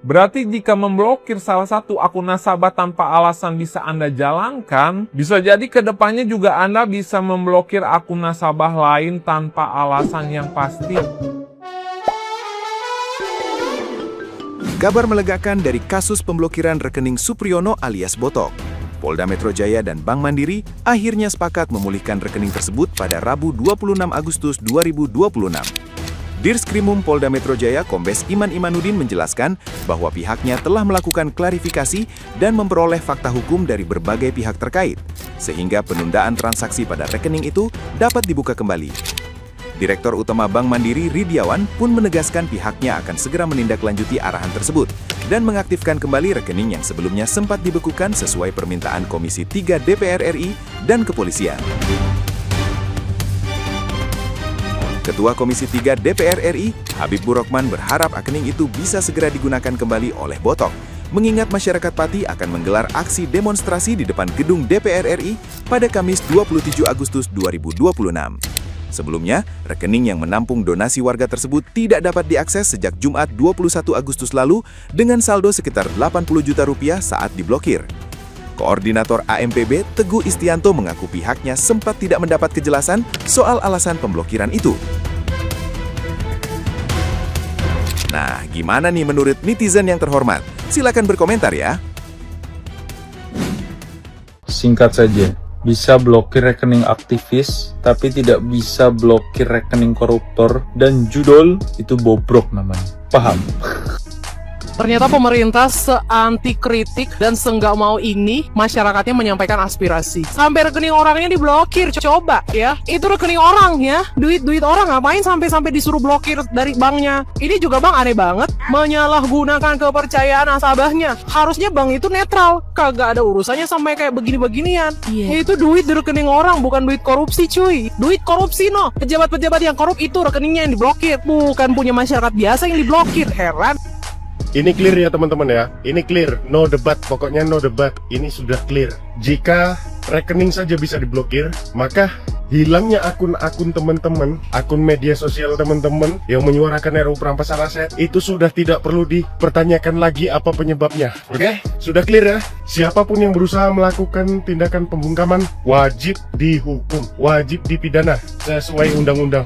Berarti jika memblokir salah satu akun nasabah tanpa alasan bisa Anda jalankan, bisa jadi kedepannya juga Anda bisa memblokir akun nasabah lain tanpa alasan yang pasti. Kabar melegakan dari kasus pemblokiran rekening Supriyono alias Botok. Polda Metro Jaya dan Bank Mandiri akhirnya sepakat memulihkan rekening tersebut pada Rabu 26 Agustus 2026. Dirskrimum Polda Metro Jaya Kombes Iman Imanuddin menjelaskan bahwa pihaknya telah melakukan klarifikasi dan memperoleh fakta hukum dari berbagai pihak terkait, sehingga penundaan transaksi pada rekening itu dapat dibuka kembali. Direktur Utama Bank Mandiri Ridiawan pun menegaskan pihaknya akan segera menindaklanjuti arahan tersebut dan mengaktifkan kembali rekening yang sebelumnya sempat dibekukan sesuai permintaan Komisi 3 DPR RI dan Kepolisian. Ketua Komisi 3 DPR RI, Habib Burokman berharap rekening itu bisa segera digunakan kembali oleh Botok, mengingat masyarakat Pati akan menggelar aksi demonstrasi di depan gedung DPR RI pada Kamis 27 Agustus 2026. Sebelumnya, rekening yang menampung donasi warga tersebut tidak dapat diakses sejak Jumat 21 Agustus lalu dengan saldo sekitar 80 juta rupiah saat diblokir. Koordinator AMPB Teguh Istianto mengaku pihaknya sempat tidak mendapat kejelasan soal alasan pemblokiran itu. Nah, gimana nih menurut netizen yang terhormat? Silakan berkomentar ya. Singkat saja, bisa blokir rekening aktivis, tapi tidak bisa blokir rekening koruptor dan judul itu bobrok namanya. Paham? Ternyata pemerintah se-anti kritik dan se-nggak mau ini masyarakatnya menyampaikan aspirasi. Sampai rekening orangnya diblokir, coba ya. Itu rekening orang ya, duit orang ngapain sampai disuruh blokir dari banknya. Ini juga bang aneh banget, menyalahgunakan kepercayaan nasabahnya. Harusnya bank itu netral, kagak ada urusannya sampai kayak begini-beginian. Itu duit di rekening orang, bukan duit korupsi cuy. Duit korupsi no, pejabat-pejabat yang korup itu rekeningnya yang diblokir, bukan punya masyarakat biasa yang diblokir, heran. Ini clear ya teman-teman ya, ini clear, no debat, pokoknya no debat, ini sudah clear. Jika rekening saja bisa diblokir, maka hilangnya akun-akun teman-teman, akun media sosial teman-teman yang menyuarakan RUU perampasan aset, itu sudah tidak perlu dipertanyakan lagi apa penyebabnya. Oke? Sudah clear ya? Siapapun yang berusaha melakukan tindakan pembungkaman wajib dihukum, wajib dipidana sesuai undang-undang.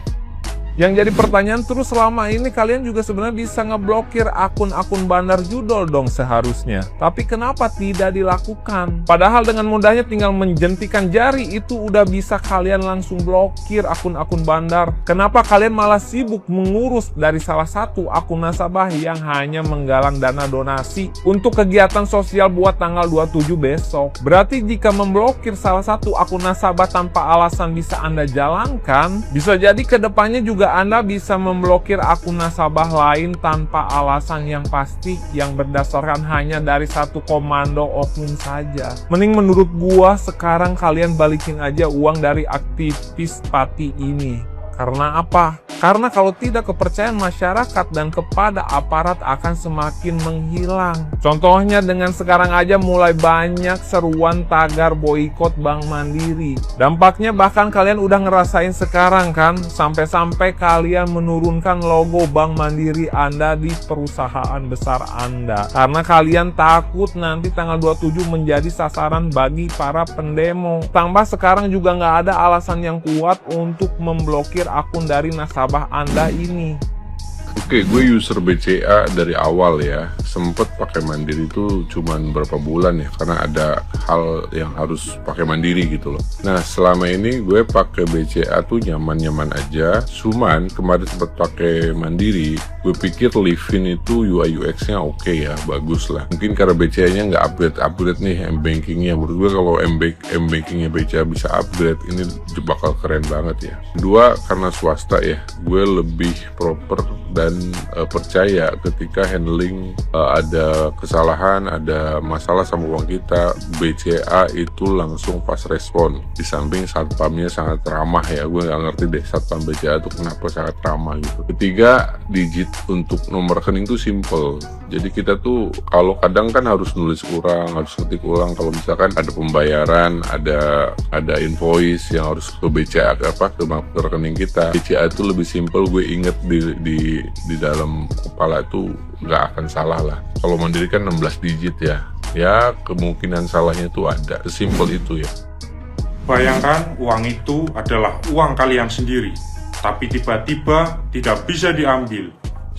Yang jadi pertanyaan terus selama ini kalian juga sebenarnya bisa ngeblokir akun-akun bandar judol dong seharusnya. Tapi kenapa tidak dilakukan? Padahal dengan mudahnya tinggal menjentikan jari itu udah bisa kalian langsung blokir akun-akun bandar. Kenapa kalian malah sibuk mengurus dari salah satu akun nasabah yang hanya menggalang dana donasi untuk kegiatan sosial buat tanggal 27 besok? Berarti jika memblokir salah satu akun nasabah tanpa alasan bisa Anda jalankan, bisa jadi kedepannya juga Anda bisa memblokir akun nasabah lain tanpa alasan yang pasti yang berdasarkan hanya dari satu komando oknum saja. Mending menurut gua sekarang kalian balikin aja uang dari aktivis Pati ini. Karena apa? Karena kalau tidak kepercayaan masyarakat dan kepada aparat akan semakin menghilang. Contohnya dengan sekarang aja mulai banyak seruan tagar boikot Bank Mandiri. Dampaknya bahkan kalian udah ngerasain sekarang kan, sampai-sampai kalian menurunkan logo Bank Mandiri Anda di perusahaan besar Anda. Karena kalian takut nanti tanggal 27 menjadi sasaran bagi para pendemo. Tambah sekarang juga nggak ada alasan yang kuat untuk memblokir akun dari nasabah Anda ini. Oke, gue user BCA dari awal ya. Sempet pakai Mandiri itu cuman berapa bulan ya, karena ada hal yang harus pakai Mandiri gitu loh. Nah, selama ini gue pakai BCA tuh nyaman-nyaman aja. Cuman kemarin sempet pakai Mandiri, gue pikir Livin itu UI UX-nya oke ya, bagus lah. Mungkin karena BCA-nya nggak upgrade nih M-Banking-nya. Menurut gue kalau M-Banking-nya BCA bisa upgrade, ini bakal keren banget ya. Kedua, karena swasta ya, gue lebih proper dan percaya ketika handling ada kesalahan, ada masalah sama uang kita, BCA itu langsung fast respon. Di samping satpamnya sangat ramah ya, gue nggak ngerti deh satpam BCA itu kenapa sangat ramah gitu. Ketiga, digit untuk nomor rekening itu simple. Jadi kita tuh kalau kadang kan harus nulis ulang, harus ketik ulang. Kalau misalkan ada pembayaran, ada invoice yang harus ke BCA ke rekening kita. BCA itu lebih simple, gue inget di di dalam kepala itu nggak akan salah lah. Kalau Mandiri kan 16 digit ya kemungkinan salahnya itu ada, sesimpel itu ya. Bayangkan uang itu adalah uang kalian sendiri, tapi tiba-tiba tidak bisa diambil.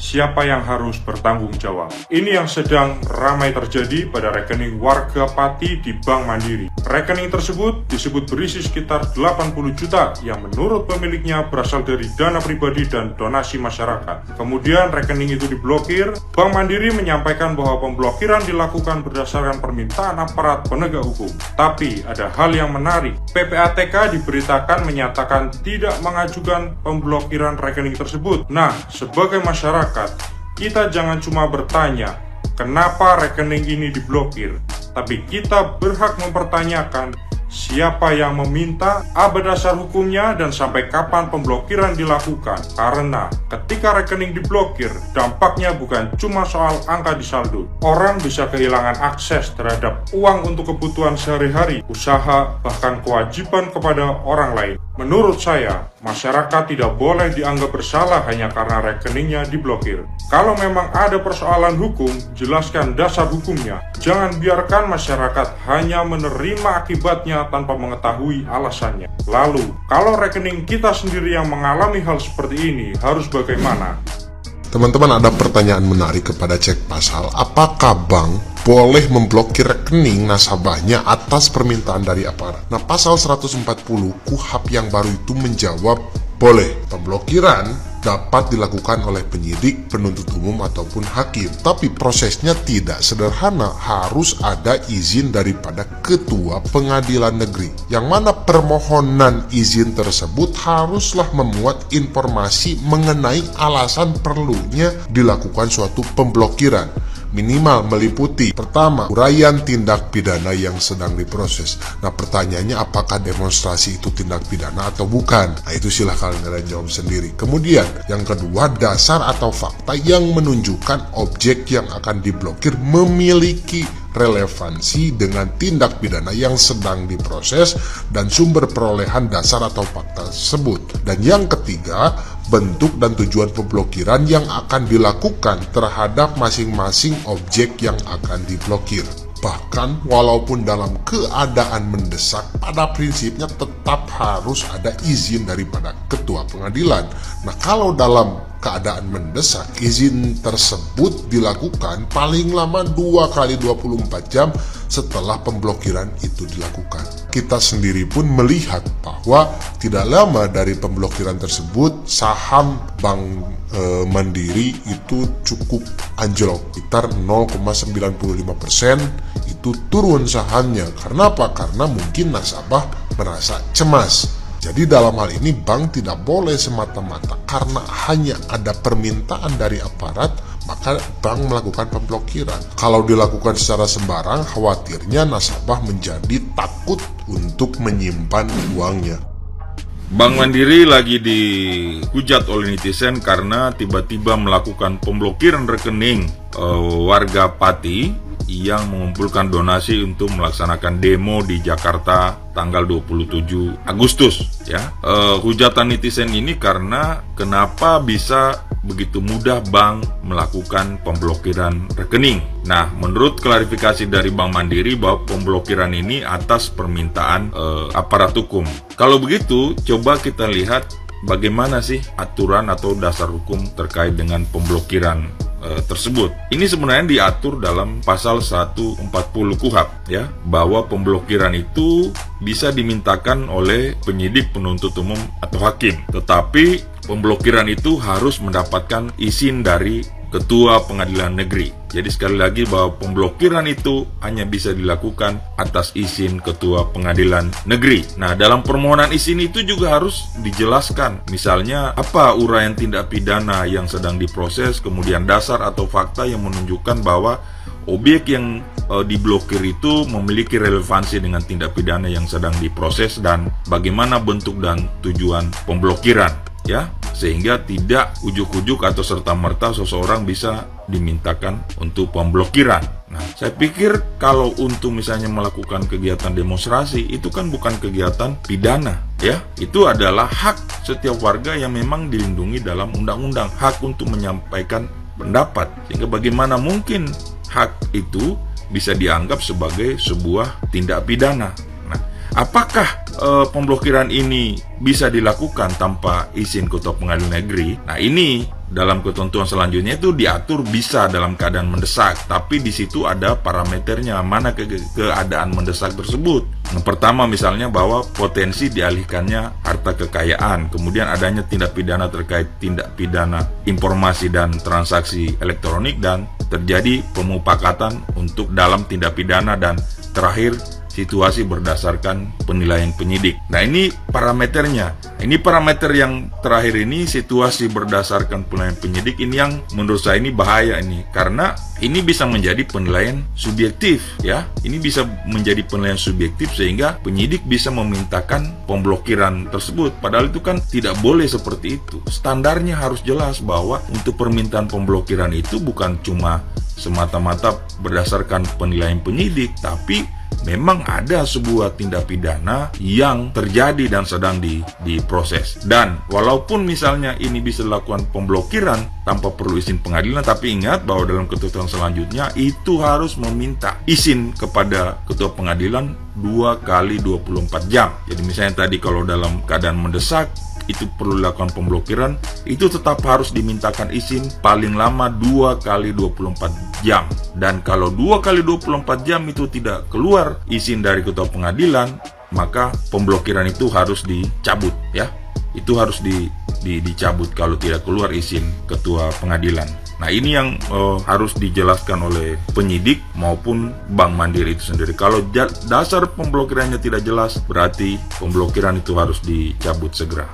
Siapa yang harus bertanggung jawab? Ini yang sedang ramai terjadi pada rekening warga Pati di Bank Mandiri. Rekening tersebut disebut berisi sekitar 80 juta yang menurut pemiliknya berasal dari dana pribadi dan donasi masyarakat. Kemudian rekening itu diblokir. Bank Mandiri menyampaikan bahwa pemblokiran dilakukan berdasarkan permintaan aparat penegak hukum. Tapi ada hal yang menarik. PPATK diberitakan menyatakan tidak mengajukan pemblokiran rekening tersebut. Nah, sebagai masyarakat, kita jangan cuma bertanya kenapa rekening ini diblokir, tapi kita berhak mempertanyakan siapa yang meminta, apa dasar hukumnya, dan sampai kapan pemblokiran dilakukan. Karena ketika rekening diblokir, dampaknya bukan cuma soal angka di saldo. Orang bisa kehilangan akses terhadap uang untuk kebutuhan sehari-hari, usaha, bahkan kewajiban kepada orang lain. Menurut saya, masyarakat tidak boleh dianggap bersalah hanya karena rekeningnya diblokir. Kalau memang ada persoalan hukum, jelaskan dasar hukumnya. Jangan biarkan masyarakat hanya menerima akibatnya tanpa mengetahui alasannya. Lalu, kalau rekening kita sendiri yang mengalami hal seperti ini, harus bagaimana? Teman-teman, ada pertanyaan menarik kepada Cek Pasal. Apakah bank boleh memblokir rekening nasabahnya atas permintaan dari aparat? Nah, pasal 140 KUHP yang baru itu menjawab boleh. Pemblokiran dapat dilakukan oleh penyidik, penuntut umum, ataupun hakim. Tapi prosesnya tidak sederhana, harus ada izin daripada ketua pengadilan negeri. Yang mana permohonan izin tersebut haruslah memuat informasi mengenai alasan perlunya dilakukan suatu pemblokiran. Minimal meliputi, pertama, uraian tindak pidana yang sedang diproses. Nah, pertanyaannya apakah demonstrasi itu tindak pidana atau bukan? Nah, itu silahkan kalian jawab sendiri. Kemudian, yang kedua, dasar atau fakta yang menunjukkan objek yang akan diblokir memiliki relevansi dengan tindak pidana yang sedang diproses dan sumber perolehan dasar atau fakta tersebut. Dan yang ketiga, bentuk dan tujuan pemblokiran yang akan dilakukan terhadap masing-masing objek yang akan diblokir. Bahkan walaupun dalam keadaan mendesak, pada prinsipnya tetap harus ada izin daripada ketua pengadilan. Nah, kalau dalam keadaan mendesak, izin tersebut dilakukan paling lama 2 kali 24 jam setelah pemblokiran itu dilakukan. Kita sendiri pun melihat bahwa tidak lama dari pemblokiran tersebut, saham Bank Mandiri itu cukup anjlok, sekitar 0,95% itu turun sahamnya. Karena apa? Karena mungkin nasabah merasa cemas. Jadi dalam hal ini bank tidak boleh semata-mata karena hanya ada permintaan dari aparat, maka bank melakukan pemblokiran. Kalau dilakukan secara sembarang, khawatirnya nasabah menjadi takut untuk menyimpan uangnya. Bank Mandiri lagi dihujat oleh netizen karena tiba-tiba melakukan pemblokiran rekening warga Pati yang mengumpulkan donasi untuk melaksanakan demo di Jakarta tanggal 27 Agustus ya. Hujatan netizen ini karena kenapa bisa begitu mudah bank melakukan pemblokiran rekening. Nah, menurut klarifikasi dari Bank Mandiri bahwa pemblokiran ini atas permintaan aparat hukum. Kalau begitu, coba kita lihat bagaimana sih aturan atau dasar hukum terkait dengan pemblokiran tersebut. Ini sebenarnya diatur dalam pasal 140 KUHP ya, bahwa pemblokiran itu bisa dimintakan oleh penyidik, penuntut umum atau hakim. Tetapi pemblokiran itu harus mendapatkan izin dari ketua pengadilan negeri. Jadi sekali lagi bahwa pemblokiran itu hanya bisa dilakukan atas izin ketua pengadilan negeri. Nah, dalam permohonan izin itu juga harus dijelaskan. Misalnya, apa uraian tindak pidana yang sedang diproses, kemudian dasar atau fakta yang menunjukkan bahwa objek yang diblokir itu memiliki relevansi dengan tindak pidana yang sedang diproses dan bagaimana bentuk dan tujuan pemblokiran. Ya, sehingga tidak ujuk-ujuk atau serta-merta seseorang bisa dimintakan untuk pemblokiran. Nah, saya pikir kalau untuk misalnya melakukan kegiatan demonstrasi itu kan bukan kegiatan pidana, ya, itu adalah hak setiap warga yang memang dilindungi dalam undang-undang, hak untuk menyampaikan pendapat. Sehingga bagaimana mungkin hak itu bisa dianggap sebagai sebuah tindak pidana. Nah, apakah pemblokiran ini bisa dilakukan tanpa izin Ketua Pengadilan Negeri? Nah, ini dalam ketentuan selanjutnya itu diatur bisa dalam keadaan mendesak, tapi di situ ada parameternya, mana keadaan mendesak tersebut. Yang pertama misalnya bahwa potensi dialihkannya harta kekayaan, kemudian adanya tindak pidana terkait tindak pidana informasi dan transaksi elektronik, dan terjadi pemufakatan untuk dalam tindak pidana, dan terakhir situasi berdasarkan penilaian penyidik. Nah, ini parameternya. Ini parameter yang terakhir ini, situasi berdasarkan penilaian penyidik, ini yang menurut saya ini bahaya ini, karena ini bisa menjadi penilaian subjektif, ya. Ini bisa menjadi penilaian subjektif sehingga penyidik bisa memintakan pemblokiran tersebut. Padahal itu kan tidak boleh seperti itu. Standarnya harus jelas bahwa untuk permintaan pemblokiran itu bukan cuma semata-mata berdasarkan penilaian penyidik, tapi memang ada sebuah tindak pidana yang terjadi dan sedang diproses. Dan walaupun misalnya ini bisa dilakukan pemblokiran tanpa perlu izin pengadilan, tapi ingat bahwa dalam ketentuan selanjutnya itu harus meminta izin kepada Ketua Pengadilan 2 kali 24 jam. Jadi misalnya tadi kalau dalam keadaan mendesak itu perlu dilakukan pemblokiran, itu tetap harus dimintakan izin paling lama 2 kali 24 jam. Dan kalau 2 kali 24 jam itu tidak keluar izin dari Ketua Pengadilan, maka pemblokiran itu harus dicabut, ya. Itu harus dicabut kalau tidak keluar izin Ketua Pengadilan. Nah, ini yang harus dijelaskan oleh penyidik maupun Bank Mandiri itu sendiri. Kalau dasar pemblokirannya tidak jelas, berarti pemblokiran itu harus dicabut segera.